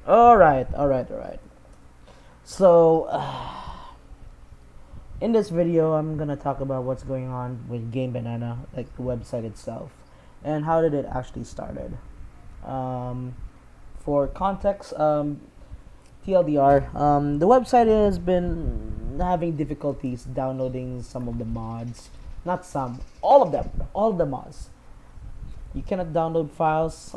All right. So, in this video, I'm gonna talk about what's going on with Gamebanana, like the website itself, and how did it actually started. Um, for context, TLDR, the website has been having difficulties downloading some of the mods. Not some, all of them, all of the mods. You cannot download files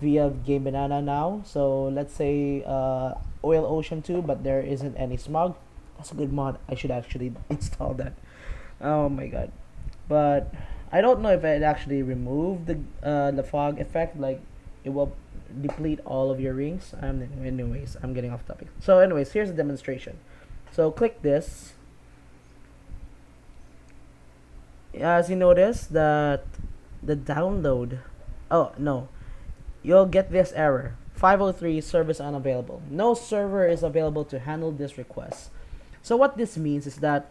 via Gamebanana now. So let's say Oil Ocean 2, but there isn't any smog. That's a good mod. I should actually install that. Oh my god. But I don't know if it actually removed the fog effect. Like it will deplete all of your rings. Anyways, I'm getting off topic. So anyways, here's a demonstration. So click this. As you notice that the download, oh no, you'll get this error: 503 service unavailable. No server is available to handle this request. So what this means is that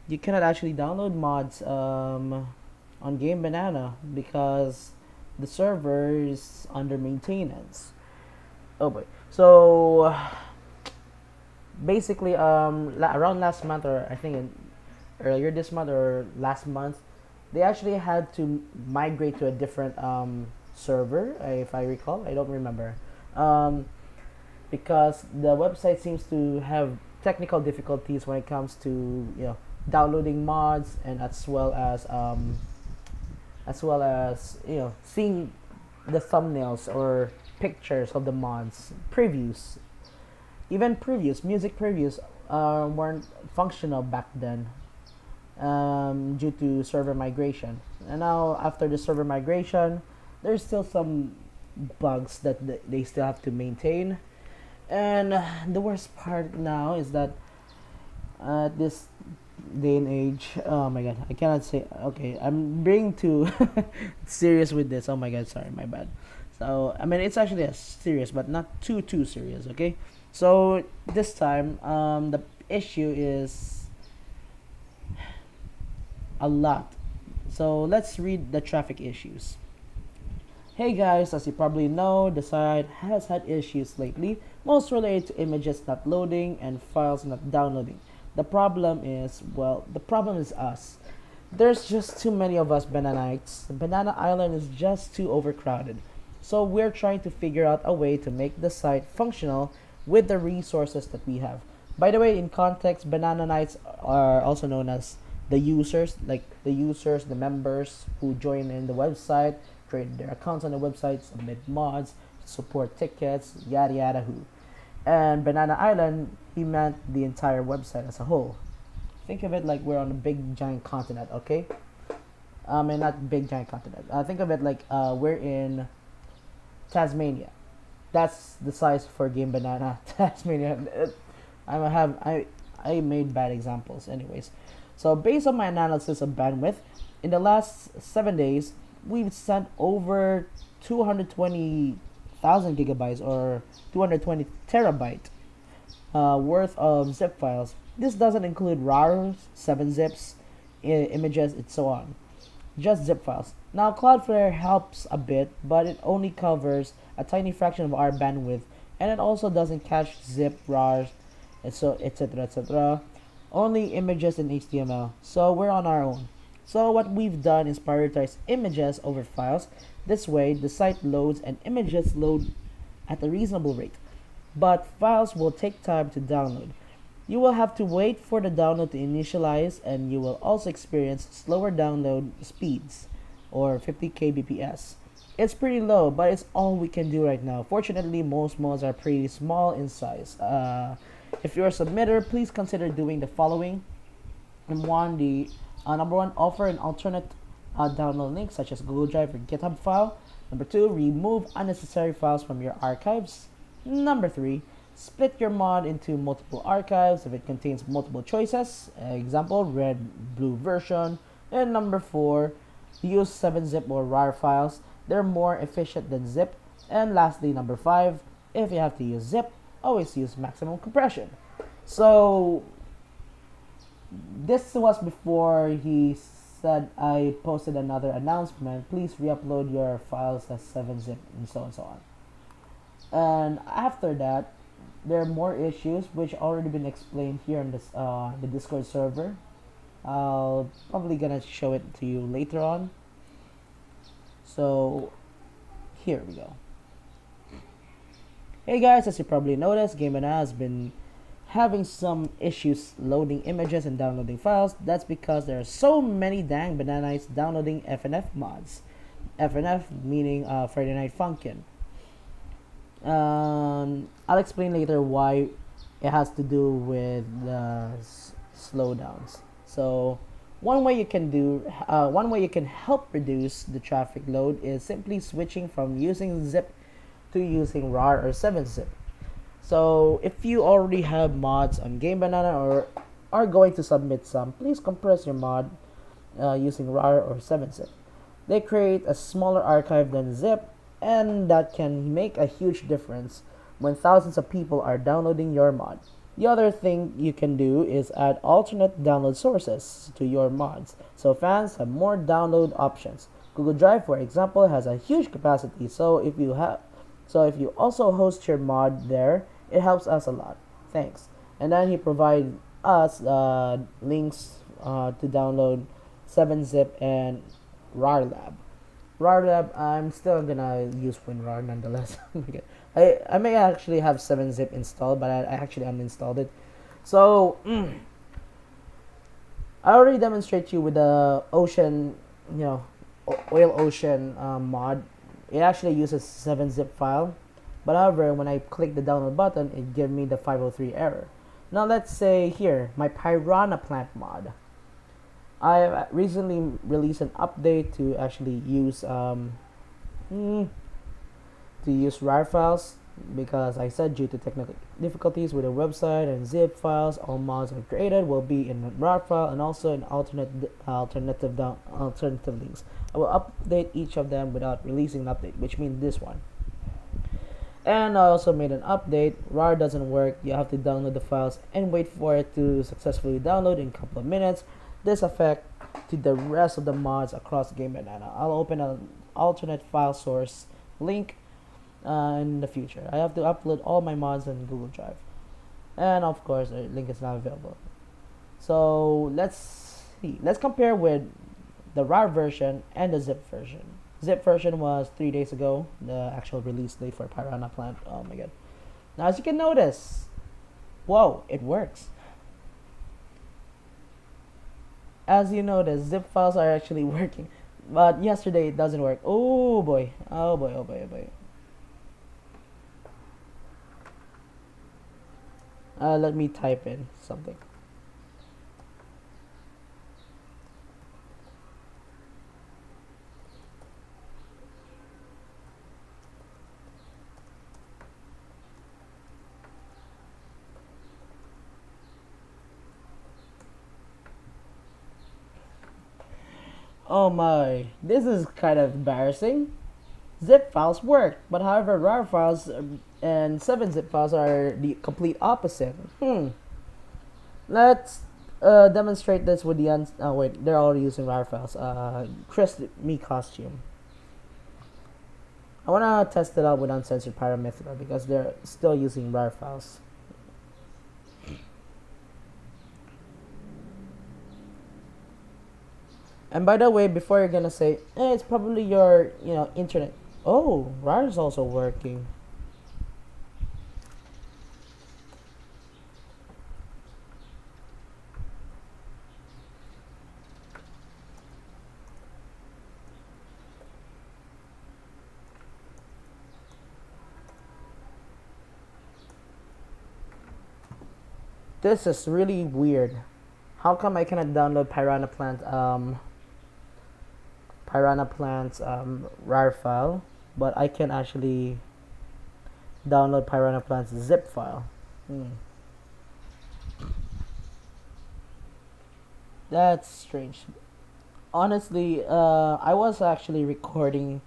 you cannot actually download mods on Gamebanana because the server is under maintenance. Oh boy. So basically, around last month, or I think earlier this month or last month, they actually had to migrate to a different server, if I recall. I don't remember. Um, because the website seems to have technical difficulties when it comes to downloading mods, and as well as seeing the thumbnails or pictures of the mods previews. Even previews, music previews, weren't functional back then, due to server migration. And now, after the server migration, there's still some bugs that they still have to maintain. And the worst part now is that at this day and age, oh my god, I cannot say. Okay, I'm being too serious with this. Oh my god, sorry, my bad. So I mean, it's actually a serious, but not too serious. Okay, so this time, the issue is a lot. So let's read the traffic issues. Hey guys, as you probably know, the site has had issues lately, most related to images not loading and files not downloading. The problem is us. There's just too many of us Bananites. Banana Island is just too overcrowded. So we're trying to figure out a way to make the site functional with the resources that we have. By the way, in context, Banana Knights are also known as the users, like the users, the members who join in the website, create their accounts on the website, submit mods, support tickets, yada yada who. And Banana Island, he meant the entire website as a whole. Think of it like we're on a big giant continent, okay? And not big giant continent. Think of it like we're in Tasmania. That's the size for Gamebanana. Tasmania. I made bad examples, anyways. So based on my analysis of bandwidth, in the last 7 days, we've sent over 220,000 gigabytes or 220 terabyte worth of zip files. This doesn't include RARs, 7-zips, images, and so on. Just zip files. Now, Cloudflare helps a bit, but it only covers a tiny fraction of our bandwidth, and it also doesn't catch zip, RARs, and so etc. etc. Only images in HTML. So we're on our own. So what we've done is prioritize images over files. This way, the site loads and images load at a reasonable rate, but files will take time to download. You will have to wait for the download to initialize, and you will also experience slower download speeds, or 50 kbps. It's pretty low, but it's all we can do right now. Fortunately, most mods are pretty small in size. If you're a submitter, please consider doing the following. Number one, offer an alternate download link, such as Google Drive or GitHub file. Number two, remove unnecessary files from your archives. Number three, split your mod into multiple archives if it contains multiple choices. Example, red, blue version. And number four, use 7-zip or RAR files. They're more efficient than zip. And lastly, number five, if you have to use zip, always use maximum compression. So this was before he said I posted another announcement. Please re-upload your files as 7-zip and so on. And after that, there are more issues which already been explained here on this the Discord server. I'll probably gonna show it to you later on. So here we go. Hey guys, as you probably noticed, Gamebanana has been having some issues loading images and downloading files. That's because there are so many dang bananites downloading FNF mods. FNF meaning Friday Night Funkin. I'll explain later why it has to do with the slowdowns. So one way you can help reduce the traffic load is simply switching from using zip to using RAR or 7-zip. So if you already have mods on Gamebanana or are going to submit some, please compress your mod using RAR or 7-zip. They create a smaller archive than zip, and that can make a huge difference when thousands of people are downloading your mod. The other thing you can do is add alternate download sources to your mods, so fans have more download options. Google Drive, for example, has a huge capacity, so if you also host your mod there, it helps us a lot. Thanks. And then he provides us links to download 7-zip and RARLab. RARLab, I'm still gonna use WinRAR nonetheless. I may actually have 7-zip installed, but I actually uninstalled it. So I already demonstrate you with the ocean, oil ocean mod. It actually uses 7-zip file, but however, when I click the download button, it gives me the 503 error. Now let's say here, my piranha plant mod. I recently released an update to actually use RAR files because I said due to technical difficulties with the website and zip files, all mods I created will be in a RAR file and also in alternative links. I will update each of them without releasing an update, which means this one. And I also made an update. RAR doesn't work. You have to download the files and wait for it to successfully download in a couple of minutes. This affects to the rest of the mods across Gamebanana. I'll open an alternate file source link in the future. I have to upload all my mods in Google Drive, and of course, the link is not available. So let's see. Let's compare with the RAR version and the zip version. Zip version was 3 days ago, the actual release date for Piranha Plant. Oh my god! Now, as you can notice, whoa, it works. As you know, the zip files are actually working, but yesterday it doesn't work. Oh boy, oh boy, oh boy, oh boy. Let me type in something. Oh my, this is kind of embarrassing. Zip files work, but however, RAR files and 7-zip files are the complete opposite. Let's demonstrate this with the oh wait, they're already using RAR files. Chris me costume. I wanna test it out with uncensored Pyramithra because they're still using RAR files. And by the way, before you're gonna say, it's probably your, internet. Oh, RAR is also working. This is really weird. How come I cannot download Piranha Plant's RAR file, but I can actually download Piranha Plant's zip file? That's strange. Honestly, I was actually recording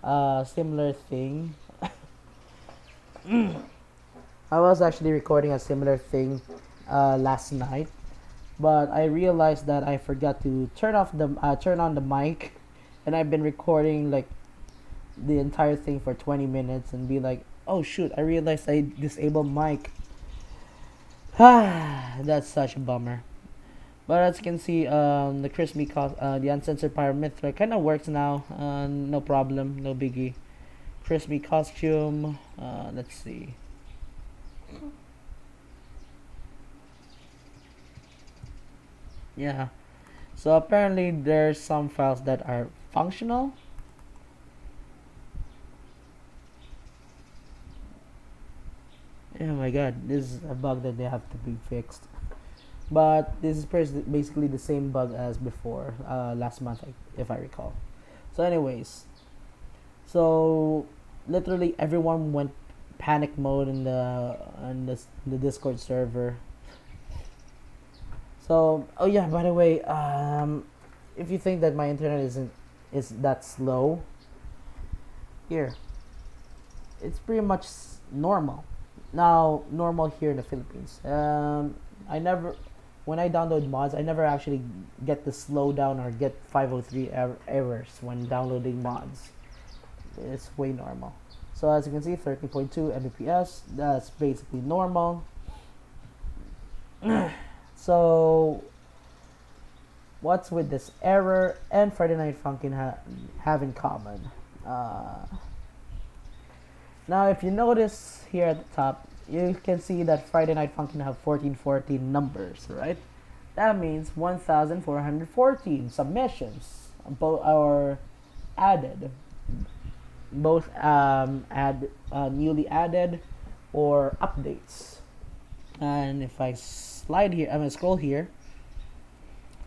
a similar thing. I was actually recording a similar thing last night, but I realized that I forgot to turn on the mic, and I've been recording like the entire thing for 20 minutes and be like, Oh shoot, I realized I disabled mic. That's such a bummer. But as you can see, the uncensored pyramithra kind of works now. No problem, no biggie. Crispy costume. Let's see. Yeah. So apparently there's some files that are functional. Oh my god, this is a bug that they have to be fixed. But this is basically the same bug as before, last month, if I recall. So, anyways, so literally everyone went panic mode in the Discord server. So, oh yeah, by the way, if you think that my internet is that slow, here, it's pretty much normal. Now, normal here in the Philippines. I never, when I download mods, I never actually get the slowdown or get 503 errors when downloading mods. It's way normal. So as you can see, 13.2 Mbps. That's basically normal. So what's with this error and Friday Night Funkin' have in common? Now, if you notice here at the top, you can see that Friday Night Funkin' have 1414 numbers, right? That means 1,414 submissions, both are added, both newly added or updates. And if I slide here, I'm gonna scroll here.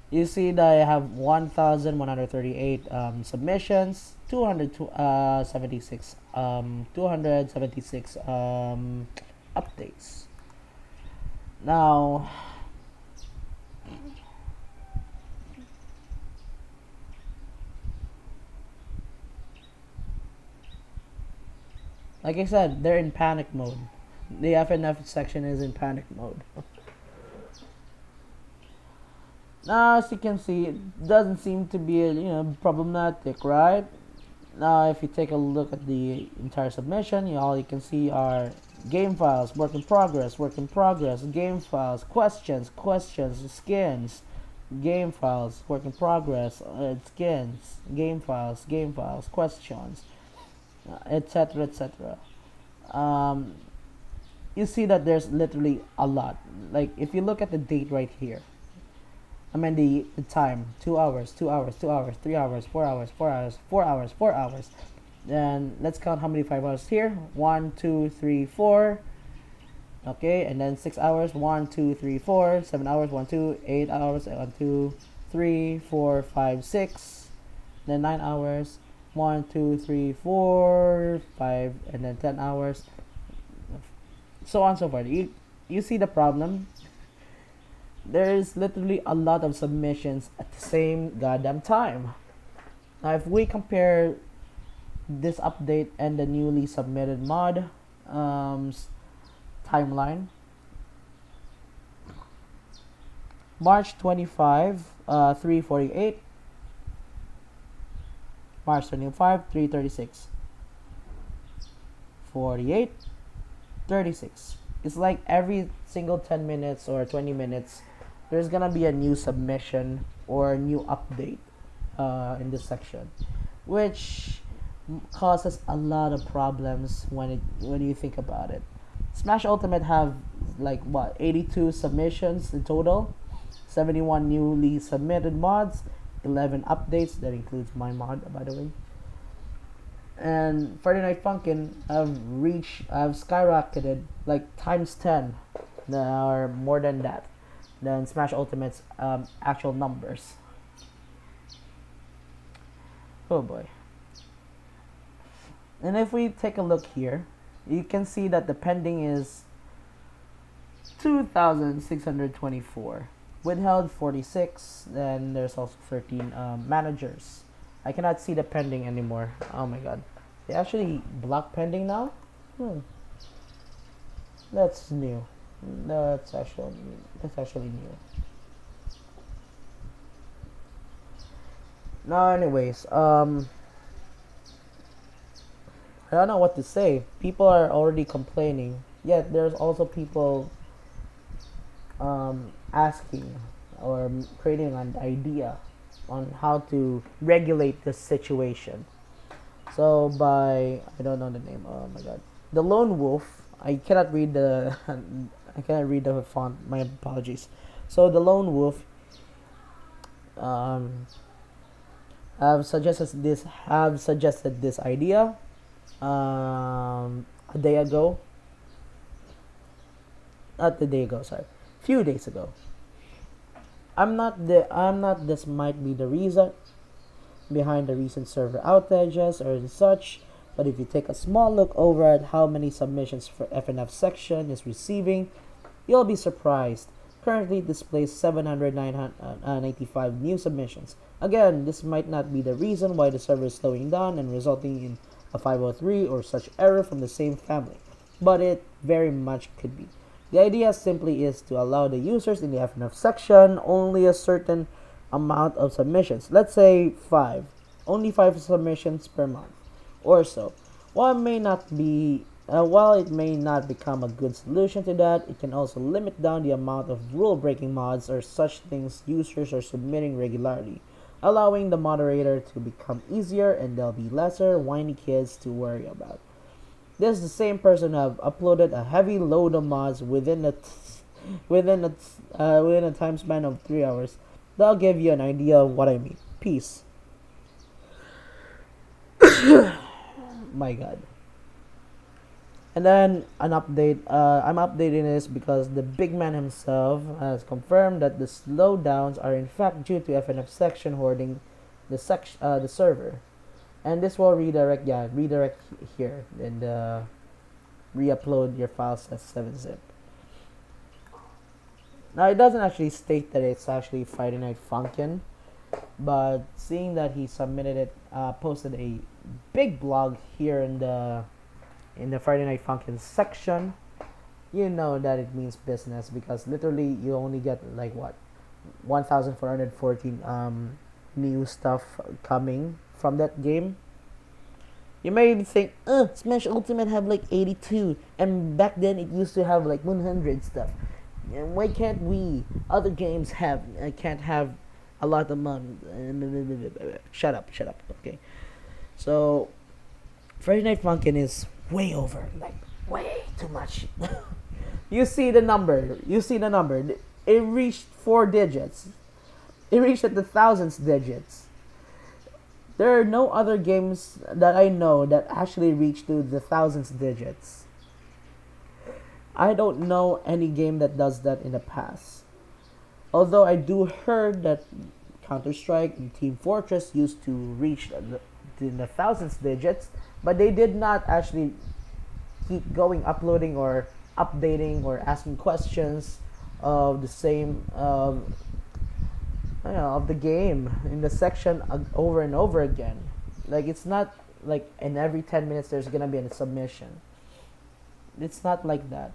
You see that I have 1,138 submissions, 276 updates. Now, like I said, they're in panic mode. The FNF section is in panic mode. Now, as you can see, it doesn't seem to be problematic, right? Now, if you take a look at the entire submission, all you can see are game files, work in progress, game files, questions, skins, game files, work in progress, skins, game files, questions, etc., etc. You see that there's literally a lot. Like, if you look at the date right here, I mean the time, 2 hours, 2 hours, 2 hours, 3 hours, 4 hours, 4 hours, 4 hours, 4 hours. Then let's count how many 5 hours here. 1, 2, 3, 4. Okay, and then 6 hours. 1, 2, 3, 4. 7 hours. 1, 2, 8 hours. 1, 2, 3, 4, 5, 6. Then 9 hours. 1, 2, 3, 4, 5, and then 10 hours. So on and so forth. You see the problem? There's literally a lot of submissions at the same goddamn time. Now, if we compare this update and the newly submitted mod timeline, March 25, 348, March 25, 336, 48, 36. It's like every single 10 minutes or 20 minutes, there's gonna be a new submission or a new update in this section, which causes a lot of problems when you think about it. Smash Ultimate have like what 82 submissions in total, 71 newly submitted mods, 11 updates. That includes my mod, by the way. And Friday Night Funkin' have skyrocketed like times 10, or more than that, than Smash Ultimate's actual numbers. Oh boy. And if we take a look here, you can see that the pending is 2,624. Withheld 46, then there's also 13 managers. I cannot see the pending anymore. Oh my god. They actually block pending now? That's new. That's actually new. Now anyways, I don't know what to say. People are already complaining. Yet there's also people asking or creating an idea on how to regulate this situation. So by I don't know the name. Oh my god, the lone wolf. I cannot read the I cannot read the font. My apologies. So the lone wolf um, have suggested this idea a day ago. Not a day ago. Sorry, few days ago. I'm not. This might be the reason behind the recent server outages or such. But if you take a small look over at how many submissions for FNF section is receiving, you'll be surprised. Currently it displays 795 new submissions. Again, this might not be the reason why the server is slowing down and resulting in a 503 or such error from the same family, but it very much could be. The idea simply is to allow the users in the FNF section only a certain amount of submissions. Let's say 5. Only 5 submissions per month or so. While it may not become a good solution to that, it can also limit down the amount of rule-breaking mods or such things users are submitting regularly, allowing the moderator to become easier and there'll be lesser whiny kids to worry about. This is the same person who have uploaded a heavy load of mods within a time span of 3 hours. That'll give you an idea of what I mean. Peace. My god. And then an update. I'm updating this because the big man himself has confirmed that the slowdowns are in fact due to FNF section hoarding the server, and this will redirect here and re-upload your files as 7-zip. Now it doesn't actually state that it's actually Friday Night Funkin', but seeing that he submitted it, posted a big blog here in the Friday Night Funkin' section, you know that it means business, because literally you only get like what 1,414 new stuff coming from that game. You may think, Smash Ultimate have like 82, and back then it used to have like 100 stuff. And why can't we? Other games can't have a lot of money. Shut up. Okay. So Friday Night Funkin' is way over, like way too much. You see the number. It reached 4 digits. It reached at the thousands digits. There are no other games that I know that actually reach to the thousands digits. I don't know any game that does that in the past. Although I do heard that Counter-Strike and Team Fortress used to reach the thousands digits, but they did not actually keep going uploading or updating or asking questions of the same of the game in the section over and over again. Like, it's not like in every 10 minutes there's gonna be a submission. It's not like that.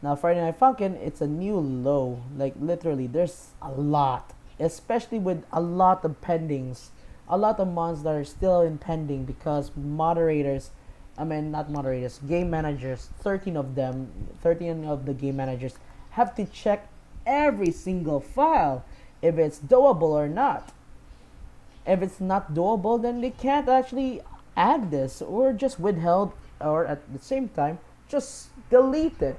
Now Friday Night Funkin', it's a new low. Like literally there's a lot, especially with a lot of pendings, a lot of mods that are still in pending because not moderators, game managers, 13 of the game managers have to check every single file if it's doable or not. If it's not doable, then they can't actually add this, or just withheld, or at the same time just delete it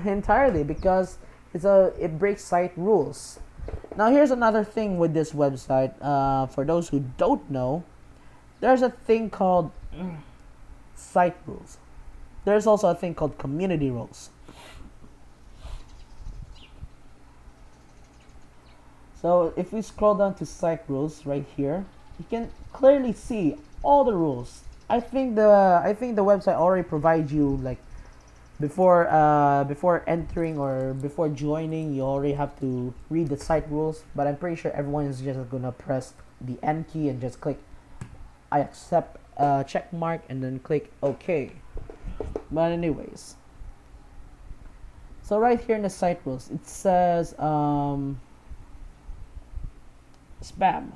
entirely because it breaks site rules. Now here's another thing with this website. For those who don't know, there's a thing called site rules. There's also a thing called community rules. So if we scroll down to site rules right here, you can clearly see all the rules. I think the website already provides you, like, before entering or before joining, you already have to read the site rules, but I'm pretty sure everyone is just gonna press the N key and just click I accept, check mark, and then click OK. But anyways, so right here in the site rules, it says spam.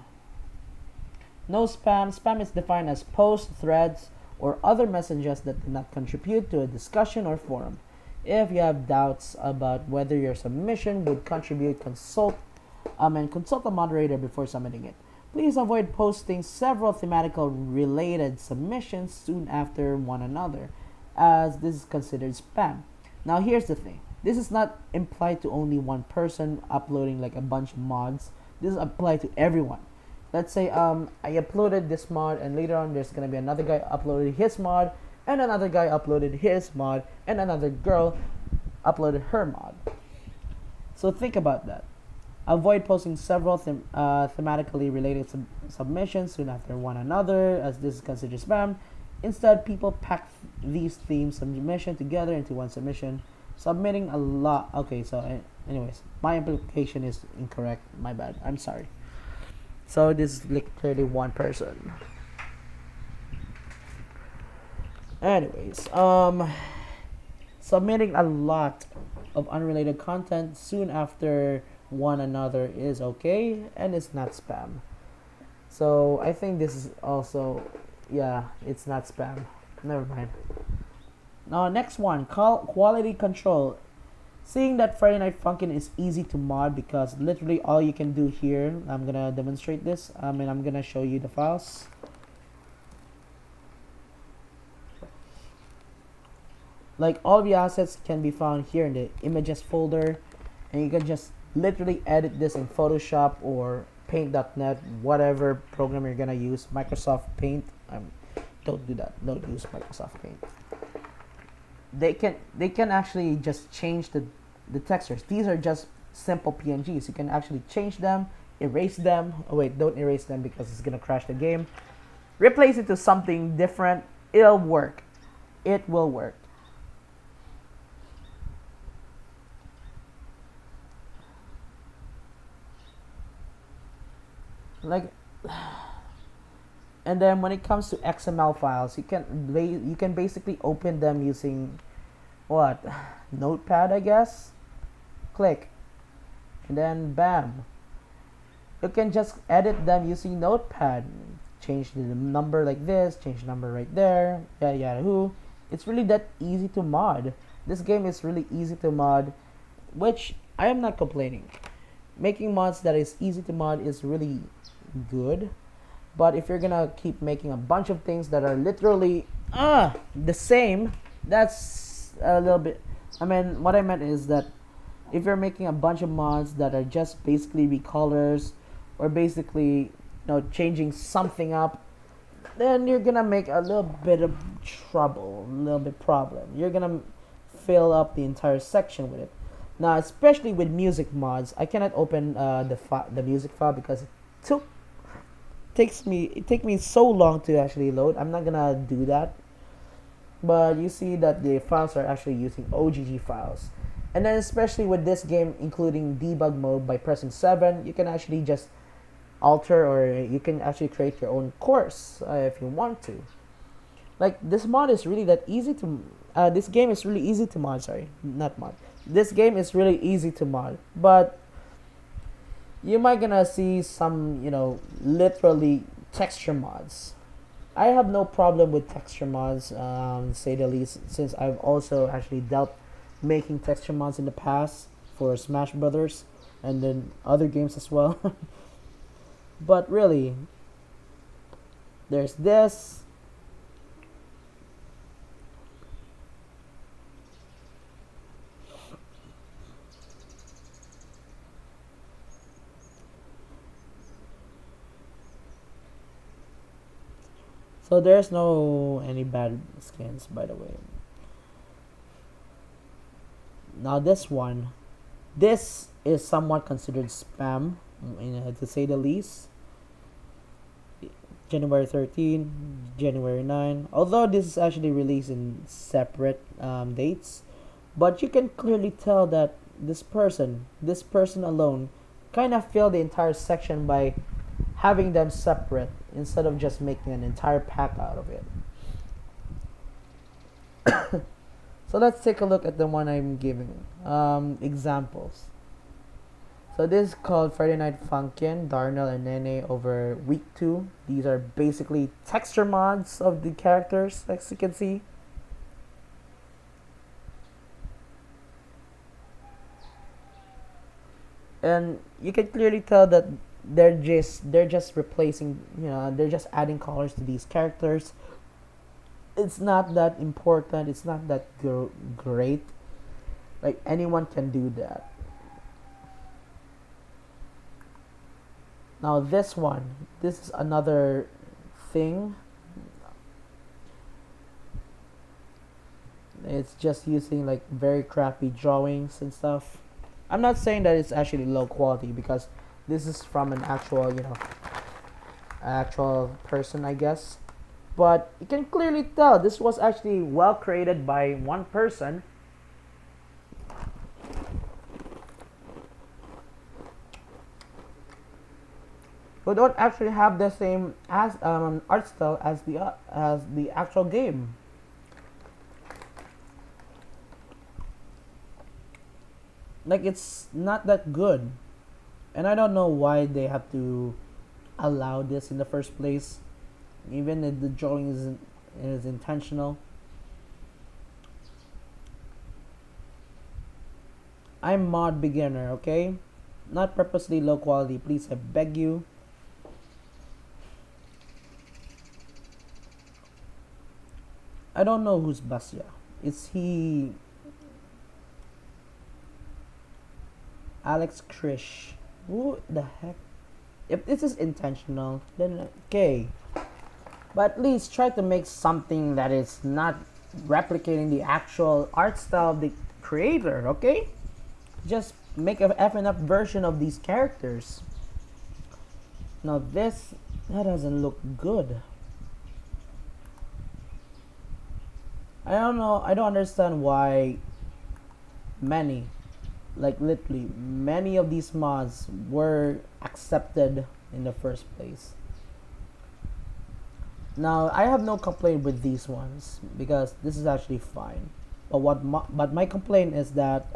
No spam. Spam is defined as posts, threads, or other messages that did not contribute to a discussion or forum. If you have doubts about whether your submission would contribute, consult a moderator before submitting it. Please avoid posting several thematically related submissions soon after one another, as this is considered spam. Now, here's the thing. This is not implied to only one person uploading like a bunch of mods. This is applied to everyone. Let's say I uploaded this mod, and later on there's gonna be another guy uploaded his mod, and another guy uploaded his mod, and another girl uploaded her mod. So think about that. Avoid posting several thematically related submissions soon after one another, as this is considered spam. Instead, people pack these theme submissions together into one submission, submitting a lot. Okay, so anyways, my implication is incorrect. My bad. I'm sorry. So this is literally one person. Anyways, submitting a lot of unrelated content soon after one another is okay, and it's not spam. So I think this is also, yeah, it's not spam. Never mind. Now, next one, quality control. Seeing that Friday Night Funkin' is easy to mod because literally all you can do here, I'm gonna demonstrate this, and I'm gonna show you the files. Like, all the assets can be found here in the images folder, and you can just literally edit this in Photoshop or Paint.net, whatever program you're gonna use. Microsoft Paint, don't do that. Don't use Microsoft Paint. They can actually just change the textures. These are just simple PNGs. You can actually change them, erase them. Oh wait, don't erase them because it's gonna crash the game. Replace it to something different. It'll work. It will work. Like, and then when it comes to XML files, you can basically open them using what, Notepad, I guess. Click, and then bam, you can just edit them using Notepad. Change the number like this, change the number right there, yada yada who. It's really that easy to mod. This game is really easy to mod, which I am not complaining. Making mods that is easy to mod is really good, but if you're gonna keep making a bunch of things that are literally the same, that's a little bit, I mean, what I meant is that if you're making a bunch of mods that are just basically recolors or basically, changing something up, then you're gonna make a little bit of trouble, a little bit problem. You're gonna fill up the entire section with it. Now, especially with music mods, I cannot open the music file because it takes me so long to actually load. I'm not gonna do that, but you see that the files are actually using OGG files. And then especially with this game including debug mode, by pressing 7 you can actually just alter, or you can actually create your own course if you want to. Like, this mod is really that easy to this game is really easy to mod. Sorry, not mod. This game is really easy to mod, but you might gonna see some, literally texture mods. I have no problem with texture mods, say the least, since I've also actually dealt making texture mods in the past for Smash Brothers and then other games as well. But really, there's this. So there's no any bad skins, by the way. Now this is somewhat considered spam, to say the least. January 13, January 9. Although this is actually released in separate dates, but you can clearly tell that this person alone kind of filled the entire section by having them separate instead of just making an entire pack out of it. So let's take a look at the one I'm giving examples. So this is called Friday Night Funkin, Darnell and Nene over week 2. These are basically texture mods of the characters, as you can see. And you can clearly tell that they're just replacing, they're just adding colors to these characters. It's not that important, it's not that great. Like, anyone can do that. Now this is another thing. It's just using like very crappy drawings and stuff. I'm not saying that it's actually low quality, because this is from an actual, actual person, I guess. But you can clearly tell this was actually well created by one person. Who don't actually have the same as art style as the actual game. Like, it's not that good, and I don't know why they have to allow this in the first place, even if the drawing is intentional. I'm mod beginner, okay? Not purposely low quality, please, I beg you. I don't know who's Basya. Is he Alex Krish? Who the heck? If this is intentional, then okay. But at least try to make something that is not replicating the actual art style of the creator, okay? Just make a effing up version of these characters. Now that doesn't look good. I don't know, I don't understand why many, like literally many of these mods were accepted in the first place. Now I have no complaint with these ones, because this is actually fine. But my complaint is that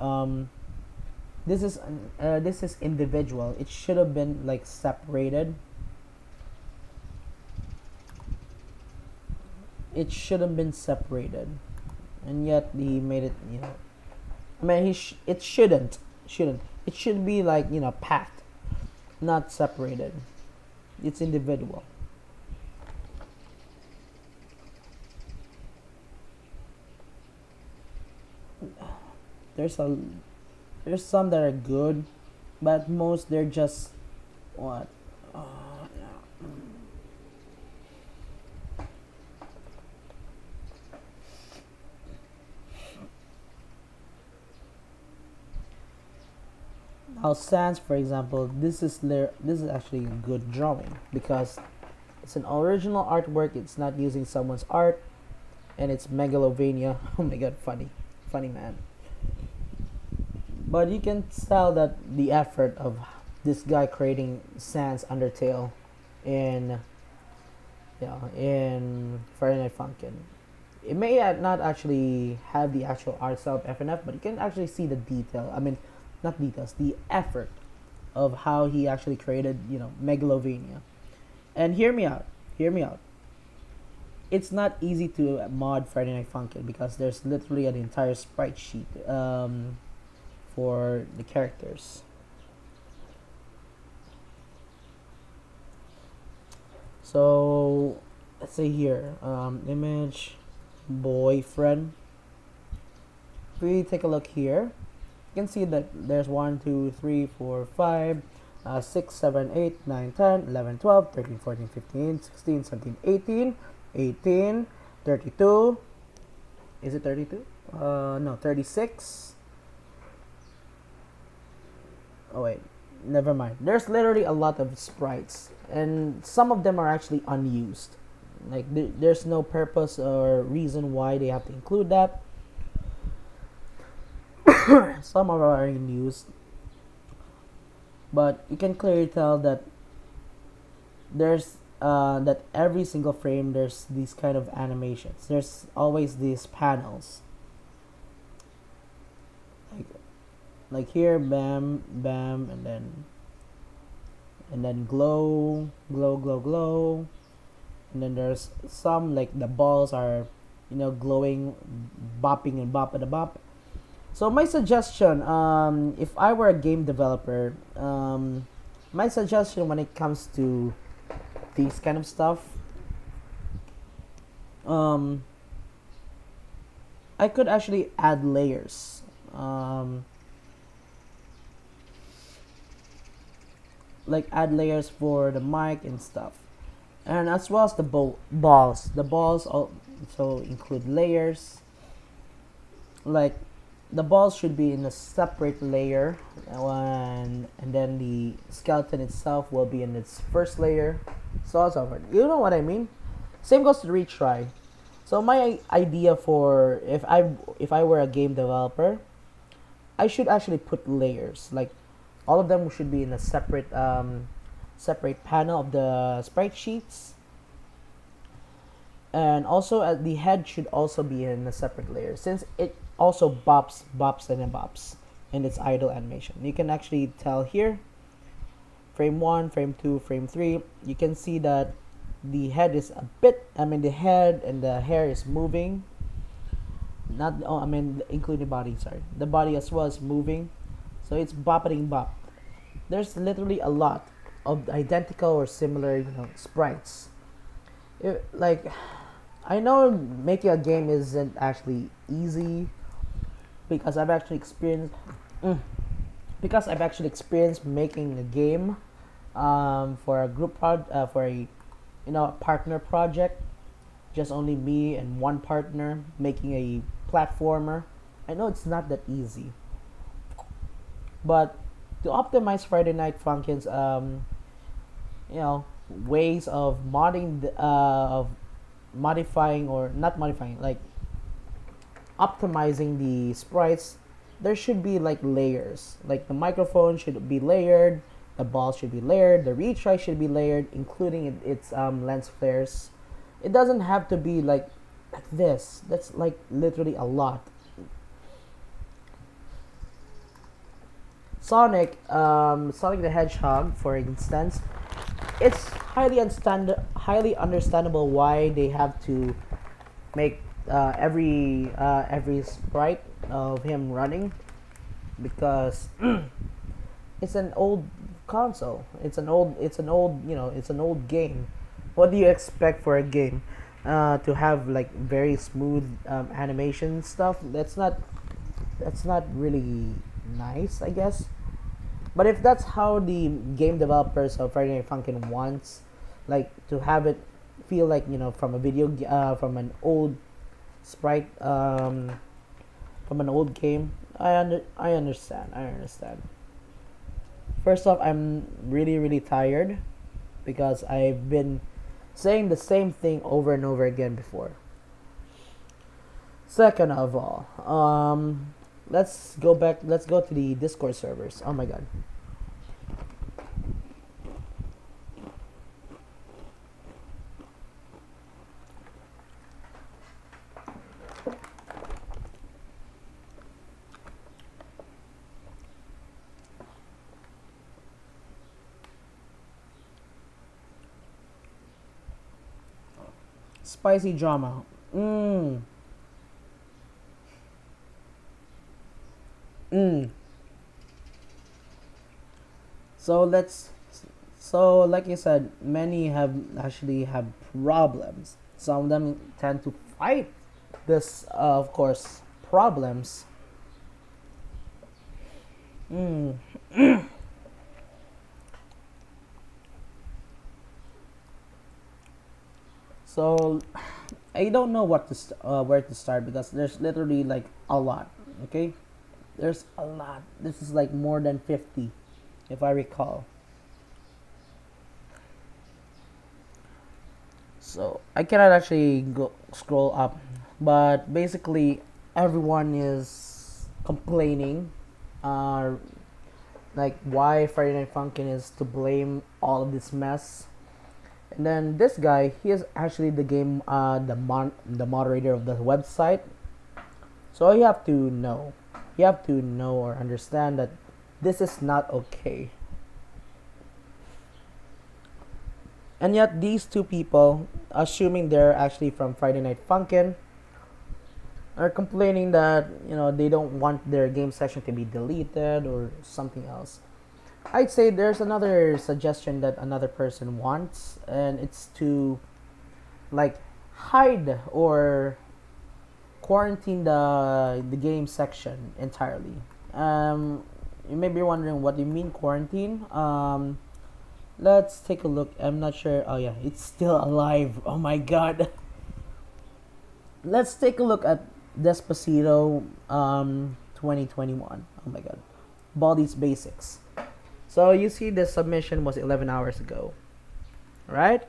this is individual. It should have been like separated. It should have been separated, and yet he made it. I mean, it shouldn't. It should be like, packed, not separated. It's individual. There's some that are good, but most they're just what. Now Sans, for example, this is actually a good drawing, because it's an original artwork. It's not using someone's art, and it's Megalovania. Oh my god, funny man. But you can tell that the effort of this guy creating Sans Undertale in in Friday Night Funkin'. It may not actually have the actual art style of FNF, but you can actually see the detail. I mean, not details, the effort of how he actually created, Megalovania. And hear me out. It's not easy to mod Friday Night Funkin', because there's literally an entire sprite sheet for the characters. So let's say here, image boyfriend. If we take a look here, you can see that there's 1, 2, 3, 4, 5, 6, 7, 8, 9, 10, 11, 12, 13, 14, 15, 16, 17, 18, 18, 32. Is it 32? No, 36. Oh wait, never mind. There's literally a lot of sprites, and some of them are actually unused. Like, there's no purpose or reason why they have to include that. Some are unused, but you can clearly tell that there's that every single frame there's these kind of animations. There's always these panels. Like, Like here, bam, bam, and then glow, glow, glow, glow, and then there's some like the balls are, glowing, bopping and bop and a bop. So my suggestion, if I were a game developer, my suggestion when it comes to these kind of stuff, um, I could actually add layers. Um, like add layers for the mic and stuff, and as well as the balls. The balls also include layers. Like the balls should be in a separate layer, and then the skeleton itself will be in its first layer, so on and so forth. You know what I mean? Same goes to retry. So my idea for if I were a game developer, I should actually put layers. Like all of them should be in a separate panel of the sprite sheets, and also the head should also be in a separate layer since it also bops and then bops in its idle animation. You can actually tell here, frame 1, frame 2, frame 3, you can see that the head is a bit, the head and the hair is moving, not including the body, sorry, the body as well is moving, so it's bopping bop. There's literally a lot of identical or similar, sprites. Like, I know making a game isn't actually easy because I've actually experienced making a game for a for a partner project, just only me and one partner making a platformer. I know it's not that easy, but to optimize Friday Night Funkin's ways of modifying, or not modifying, like optimizing the sprites, there should be like layers. Like the microphone should be layered, the ball should be layered, the retry should be layered, including its lens flares. It doesn't have to be like this. That's like literally a lot. Sonic the Hedgehog, for instance, it's highly understandable why they have to make every sprite of him running, because it's an old console. It's an old game. What do you expect for a game to have like very smooth animation stuff? That's not really nice, I guess. But if that's how the game developers of Friday Night Funkin' wants, like to have it feel like from a from an old sprite, from an old game, I understand. First off, I'm really tired because I've been saying the same thing over and over again before. Second of all, let's go to the Discord servers. Oh my god. Spicy drama. Mm. Mm. So like you said, many have problems. Some of them tend to fight this, of course, problems. Mm. So I don't know where to start because there's literally like a lot. Okay, there's a lot. This is like more than 50, if I recall. So I cannot actually go scroll up, but basically everyone is complaining, uh, like why Friday Night Funkin' is to blame all of this mess. And then this guy, he is actually the game, the moderator of the website. So you have to know, You have to know or understand that this is not okay. And yet these two people, assuming they're actually from Friday Night Funkin', are complaining that they don't want their game section to be deleted or something else. I'd say there's another suggestion that another person wants, and it's to like hide or quarantine the game section entirely. You may be wondering what you mean quarantine. Let's take a look. I'm not sure. Oh yeah, it's still alive. Oh my god. Let's take a look at Despacito 2021. Oh my god. Baldi's Basics. So you see the submission was 11 hours ago. Right?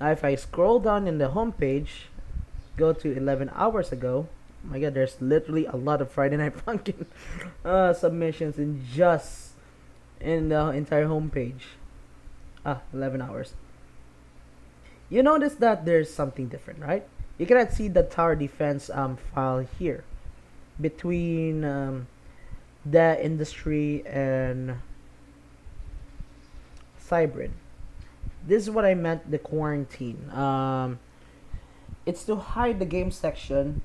Now if I scroll down in the homepage, go to 11 hours ago. Oh my god, there's literally a lot of Friday Night Funkin' submissions in the entire homepage. 11 hours. You notice that there's something different, right? You cannot see the tower defense file here between the industry and Cybrid. This is what I meant the quarantine. It's to hide the game section,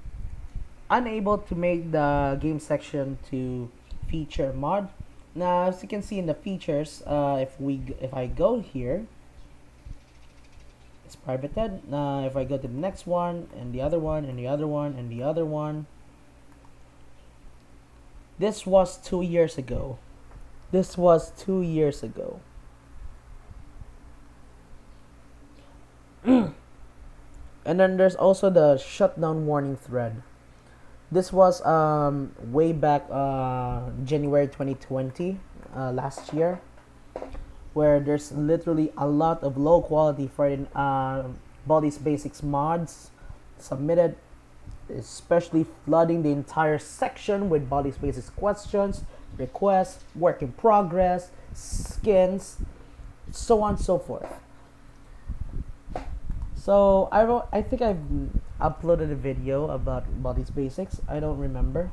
unable to make the game section to feature mod. Now, as you can see in the features, if I go here, it's privated. If I go to the next one and the other one and the other one and the other one, this was 2 years ago. This was 2 years ago. And then there's also the shutdown warning thread. This was way back January 2020, last year, where there's literally a lot of low quality for Baldi's Basics mods submitted, especially flooding the entire section with Baldi's Basics questions, requests, work in progress, skins, so on and so forth. So I think I've uploaded a video about Baldi's Basics. I don't remember.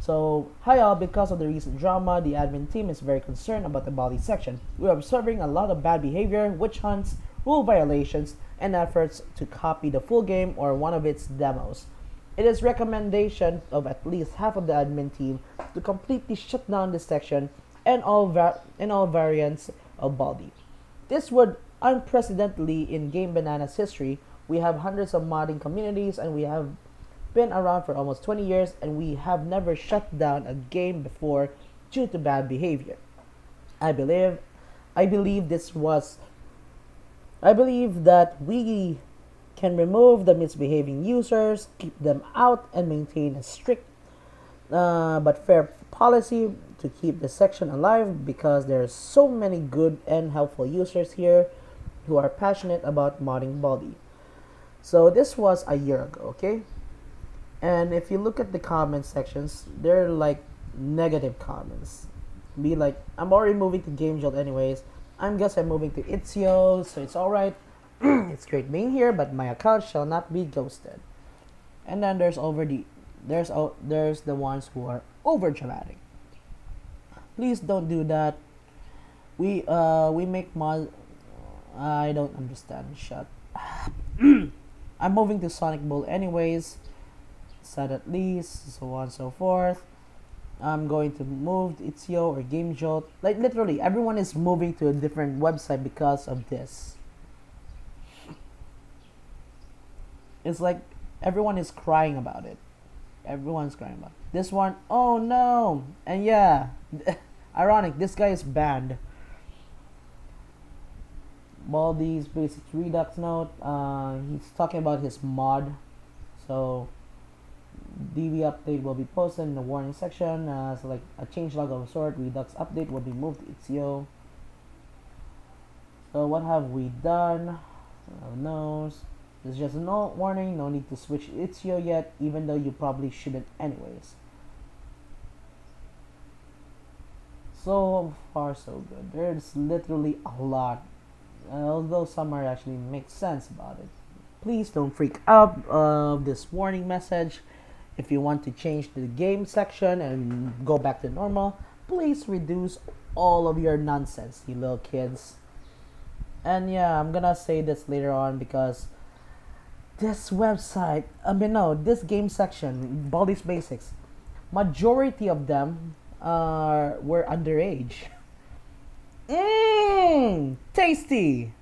So, hi all, because of the recent drama, the admin team is very concerned about the Baldi section. We are observing a lot of bad behavior, witch hunts, rule violations, and efforts to copy the full game or one of its demos. It is recommendation of at least half of the admin team to completely shut down this section and all variants of Baldi. This would unprecedentedly in Gamebanana's history. We have hundreds of modding communities and we have been around for almost 20 years and we have never shut down a game before due to bad behavior. I believe that we can remove the misbehaving users, keep them out, and maintain a strict but fair policy to keep the section alive because there are so many good and helpful users here who are passionate about modding Baldi. So this was a year ago, okay? And if you look at the comment sections, they're like negative comments. Be like, I'm already moving to GameJolt anyways. I'm moving to Itch.io, so it's alright. It's great being here, but my account shall not be ghosted. And then there's the ones who are over dramatic. Please don't do that. We make mod. I don't understand. Shut. I'm moving to Sonic Bowl anyways. Said at least, so on and so forth. I'm going to move to Itch.io or GameJolt. Like literally, everyone is moving to a different website because of this. It's like everyone is crying about it. Everyone's crying about it. This one, oh no! And yeah, ironic, this guy is banned. Baldi's Basics Redux note. He's talking about his mod. So DB update will be posted in the warning section. So like a changelog of a sort, Redux update will be moved to Itch.io. So what have we done? Who knows? There's just a no warning, no need to switch to Itch.io yet, even though you probably shouldn't anyways. So far so good. There's literally a lot. Although some are actually make sense about it. Please don't freak out of this warning message. If you want to change the game section and go back to normal, please reduce all of your nonsense, you little kids. And yeah, I'm gonna say this later on because this website, no, this game section, Baldi's Basics, majority of them were underage. Mmm, tasty.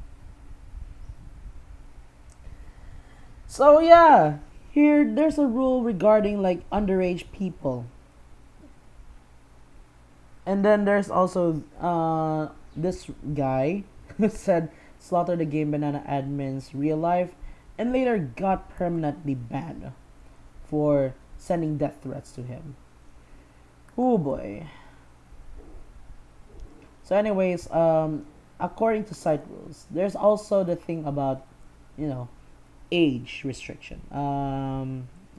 So yeah, here there's a rule regarding like underage people, and then there's also this guy who said slaughter the Gamebanana admin's real life, and later got permanently banned for sending death threats to him. Oh boy. So, anyways, according to site rules, there's also the thing about, you know, age restriction.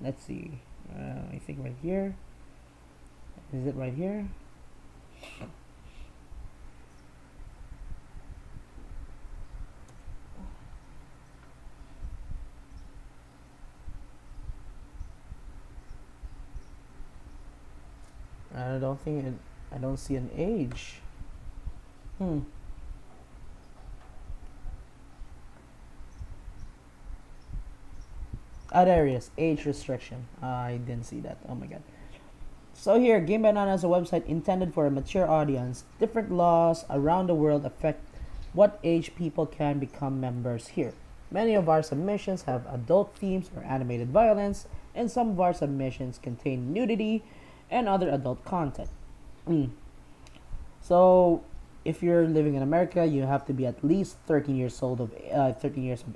Let's see. I think right here. Is it right here? I don't think it, I don't see an age. Hmm. Other areas, age restriction. I didn't see that. Oh my god. So here, Gamebanana is a website intended for a mature audience. Different laws around the world affect what age people can become members here. Many of our submissions have adult themes or animated violence, and some of our submissions contain nudity and other adult content. Mm. So, if you're living in America, you have to be at least 13 years of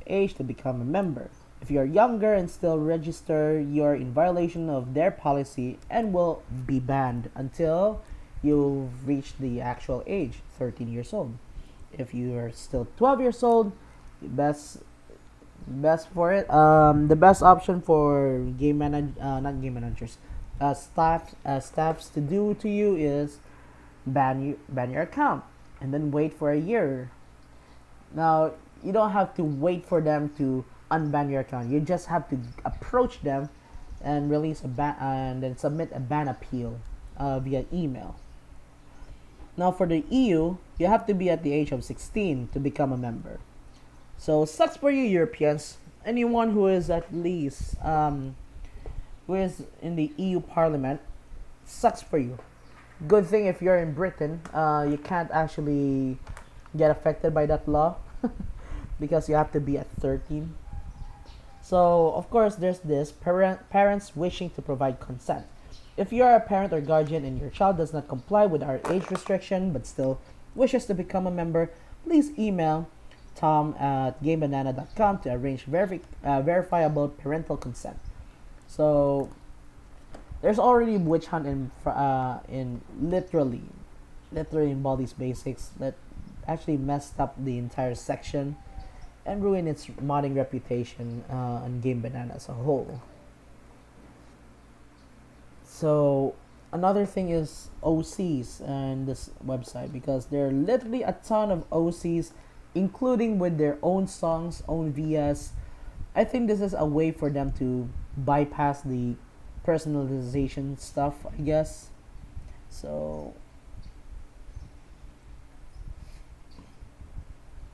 age to become a member. If you're younger and still register, you're in violation of their policy and will be banned until you've reached the actual age, 13 years old. If you are still 12 years old, the best for it. The best option for not game managers, staffs to do to you is ban your account and then wait for a year. Now you don't have to wait for them to unban your account. You just have to approach them and release a ban and then submit a ban appeal via email. Now for the EU, you have to be at the age of 16 to become a member. So sucks for you Europeans. Anyone who is at least who is in the EU Parliament, sucks for you. Good thing if you're in Britain, you can't actually get affected by that law because you have to be at 13. So, of course, there's this parents wishing to provide consent. If you are a parent or guardian and your child does not comply with our age restriction but still wishes to become a member, please email tom@gamebanana.com to arrange verifiable parental consent. So, there's already witch hunt in literally in Baldi's Basics that actually messed up the entire section and ruined its modding reputation on Gamebanana as a whole. So another thing is OCs and this website because there are literally a ton of OCs, including with their own songs, own VS. I think this is a way for them to bypass the personalization stuff, I guess. So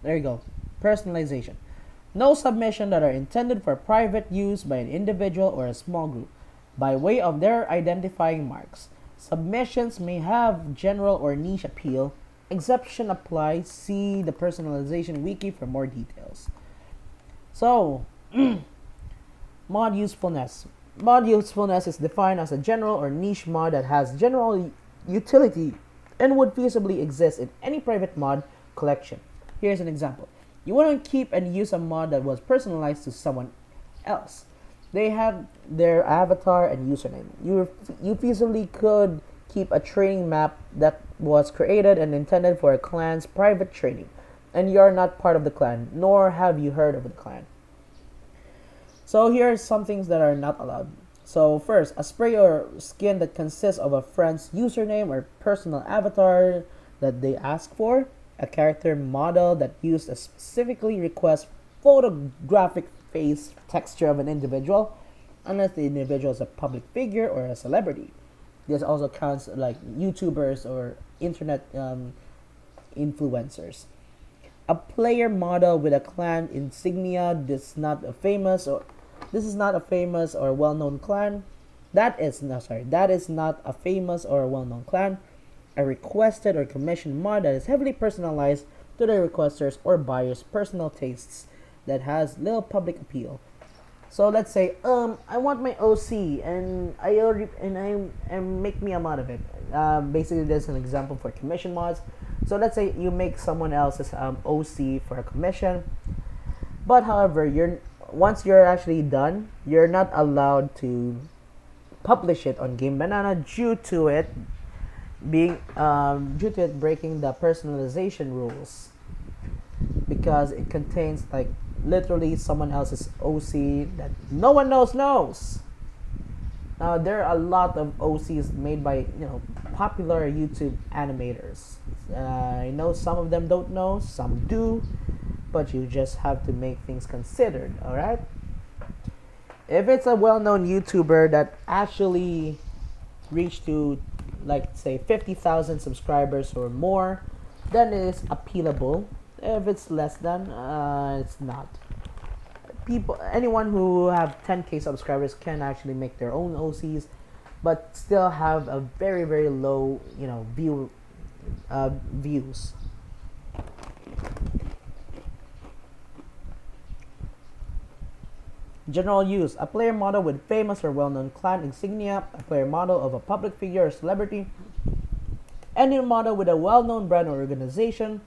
there you go. Personalization. No submission that are intended for private use by an individual or a small group by way of their identifying marks. Submissions may have general or niche appeal. Exception applies. See the personalization wiki for more details. So, mod usefulness. Mod usefulness is defined as a general or niche mod that has general utility and would feasibly exist in any private mod collection. Here's an example. You want to keep and use a mod that was personalized to someone else. They have their avatar and username. You feasibly could keep a training map that was created and intended for a clan's private training, and you're not part of the clan, nor have you heard of the clan. So here are some things that are not allowed. So first, a spray or skin that consists of a friend's username or personal avatar that they ask for, a character model that used specifically requests photographic face texture of an individual, unless the individual is a public figure or a celebrity. This also counts like YouTubers or internet influencers. A player model with a clan insignia. This is not a famous or well-known clan. That is not a famous or well-known clan. A requested or commissioned mod that is heavily personalized to the requesters or buyer's personal tastes that has little public appeal. So let's say, I want my OC, and make me a mod of it. Basically, there's an example for commission mods. So let's say you make someone else's OC for a commission, but however, once you're actually done, you're not allowed to publish it on Gamebanana due to it breaking the personalization rules, because it contains like literally someone else's OC that no one knows. Now there are a lot of OCs made by popular YouTube animators. I know some of them don't know, some do, but you just have to make things considered. All right. If it's a well-known YouTuber that actually reached to like say 50,000 subscribers or more, then it is appealable. If it's less than, it's not. Anyone who have 10k subscribers can actually make their own OCs, but still have a very very low views. General use: a player model with famous or well-known clan insignia, a player model of a public figure or celebrity, any model with a well-known brand or organization,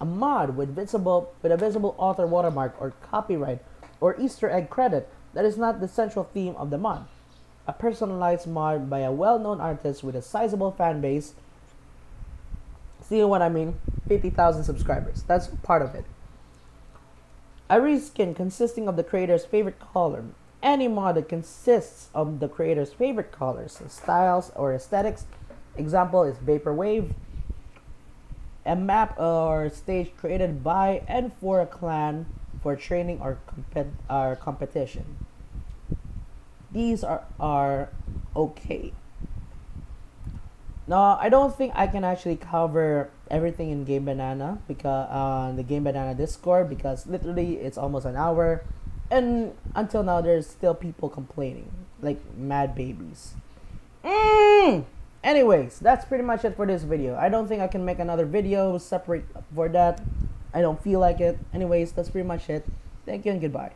a mod with a visible author watermark or copyright or Easter egg credit that is not the central theme of the mod, a personalized mod by a well-known artist with a sizable fan base. See what I mean? 50,000 subscribers. That's part of it. A reskin consisting of the creator's favorite color. Any mod that consists of the creator's favorite colors, styles, or aesthetics. Example is Vaporwave. A map or stage created by and for a clan for training or competition. These are okay. Now, I don't think I can actually cover everything in Gamebanana because on the Gamebanana Discord, because literally it's almost an hour, and until now there's still people complaining like mad babies. Anyways, that's pretty much it for this video. I don't think I can make another video separate for that. I don't feel like it. Anyways, that's pretty much it. Thank you and goodbye.